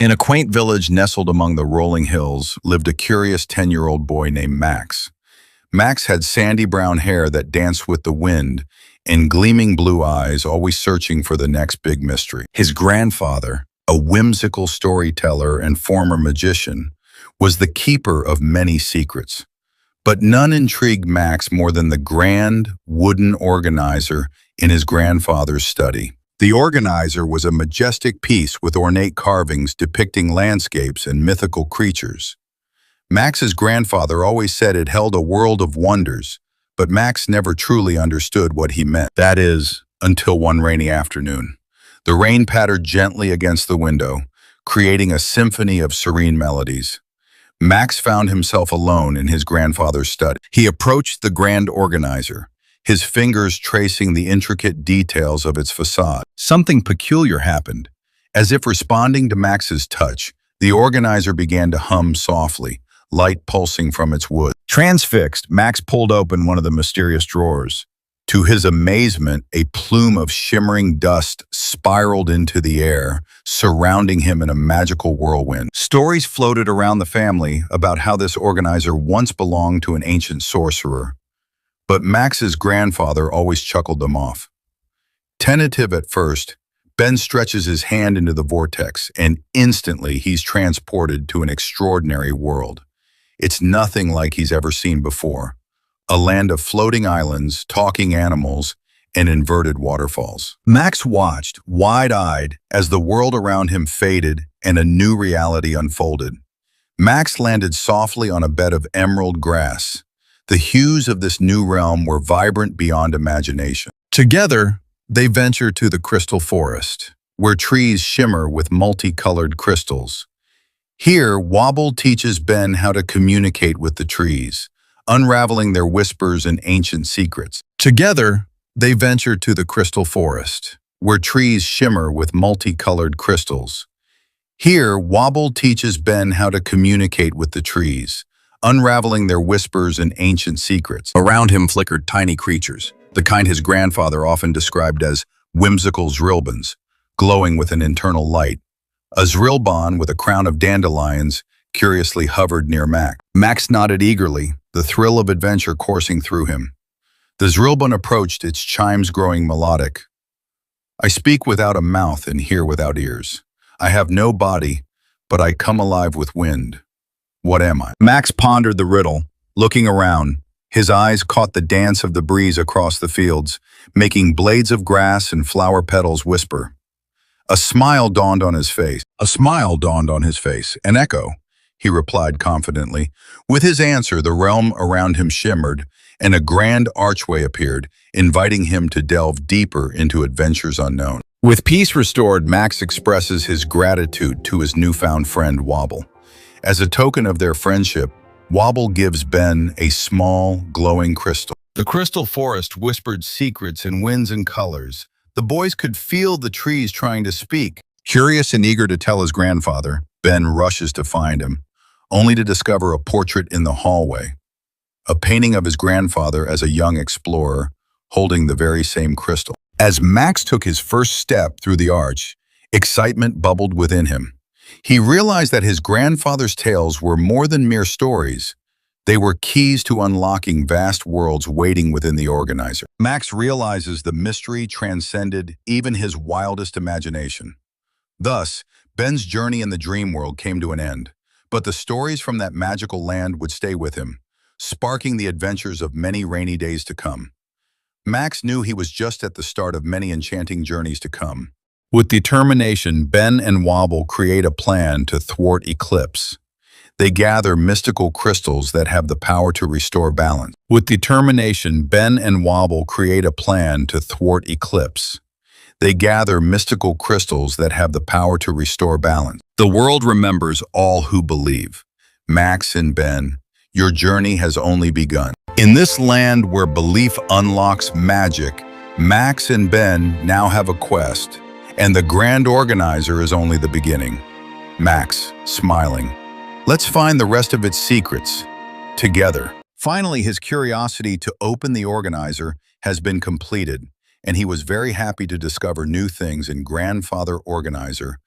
In a quaint village nestled among the rolling hills lived a curious 10-year-old boy named Max. Max had sandy brown hair that danced with the wind and gleaming blue eyes, always searching for the next big mystery. His grandfather, a whimsical storyteller and former magician, was the keeper of many secrets. But none intrigued Max more than the grand wooden organizer in his grandfather's study. The organizer was a majestic piece with ornate carvings depicting landscapes and mythical creatures. Max's grandfather always said it held a world of wonders, but Max never truly understood what he meant. That is, until one rainy afternoon. The rain pattered gently against the window, creating a symphony of serene melodies. Max found himself alone in his grandfather's study. He approached the grand organizer, his fingers tracing the intricate details of its facade. Something peculiar happened. As if responding to Max's touch, the organizer began to hum softly, light pulsing from its wood. Transfixed, Max pulled open one of the mysterious drawers. To his amazement, a plume of shimmering dust spiraled into the air, surrounding him in a magical whirlwind. Stories floated around the family about how this organizer once belonged to an ancient sorcerer, but Max's grandfather always chuckled them off. Tentative at first, Ben stretches his hand into the vortex, and instantly he's transported to an extraordinary world. It's nothing like he's ever seen before. A land of floating islands, talking animals, and inverted waterfalls. Max watched, wide-eyed, as the world around him faded and a new reality unfolded. Max landed softly on a bed of emerald grass. The hues of this new realm were vibrant beyond imagination. Together, they venture to the crystal forest, where trees shimmer with multicolored crystals. Here, Wobble teaches Ben how to communicate with the trees, unraveling their whispers and ancient secrets. Together, they venture to the crystal forest, where trees shimmer with multicolored crystals. Here, Wobble teaches Ben how to communicate with the trees, unraveling their whispers and ancient secrets. Around him flickered tiny creatures, the kind his grandfather often described as whimsical zrilbons, glowing with an internal light. A zrilbon with a crown of dandelions curiously hovered near Max. Max nodded eagerly, the thrill of adventure coursing through him. The zrilbon approached, its chimes growing melodic. I speak without a mouth and hear without ears. I have no body, but I come alive with wind. What am I? Max pondered the riddle, looking around. His eyes caught the dance of the breeze across the fields, making blades of grass and flower petals whisper. A smile dawned on his face. An echo, he replied confidently. With his answer, the realm around him shimmered, and a grand archway appeared, inviting him to delve deeper into adventures unknown. With peace restored, Max expresses his gratitude to his newfound friend Wobble. As a token of their friendship, Wobble gives Ben a small, glowing crystal. The crystal forest whispered secrets in winds and colors. The boys could feel the trees trying to speak. Curious and eager to tell his grandfather, Ben rushes to find him, only to discover a portrait in the hallway. A painting of his grandfather as a young explorer, holding the very same crystal. As Max took his first step through the arch, excitement bubbled within him. He realized that his grandfather's tales were more than mere stories. They were keys to unlocking vast worlds waiting within the organizer. Max realizes the mystery transcended even his wildest imagination. Thus, Ben's journey in the dream world came to an end, but the stories from that magical land would stay with him, sparking the adventures of many rainy days to come. Max knew he was just at the start of many enchanting journeys to come. With determination, Ben and Wobble create a plan to thwart eclipse. They gather mystical crystals that have the power to restore balance. With determination, Ben and Wobble create a plan to thwart eclipse. They gather mystical crystals that have the power to restore balance. The world remembers all who believe. Max and Ben, your journey has only begun. In this land where belief unlocks magic, Max and Ben now have a quest, and the grand organizer is only the beginning. Max, smiling. Let's find the rest of its secrets together. Finally, his curiosity to open the organizer has been completed, and he was very happy to discover new things in Grandfather Organizer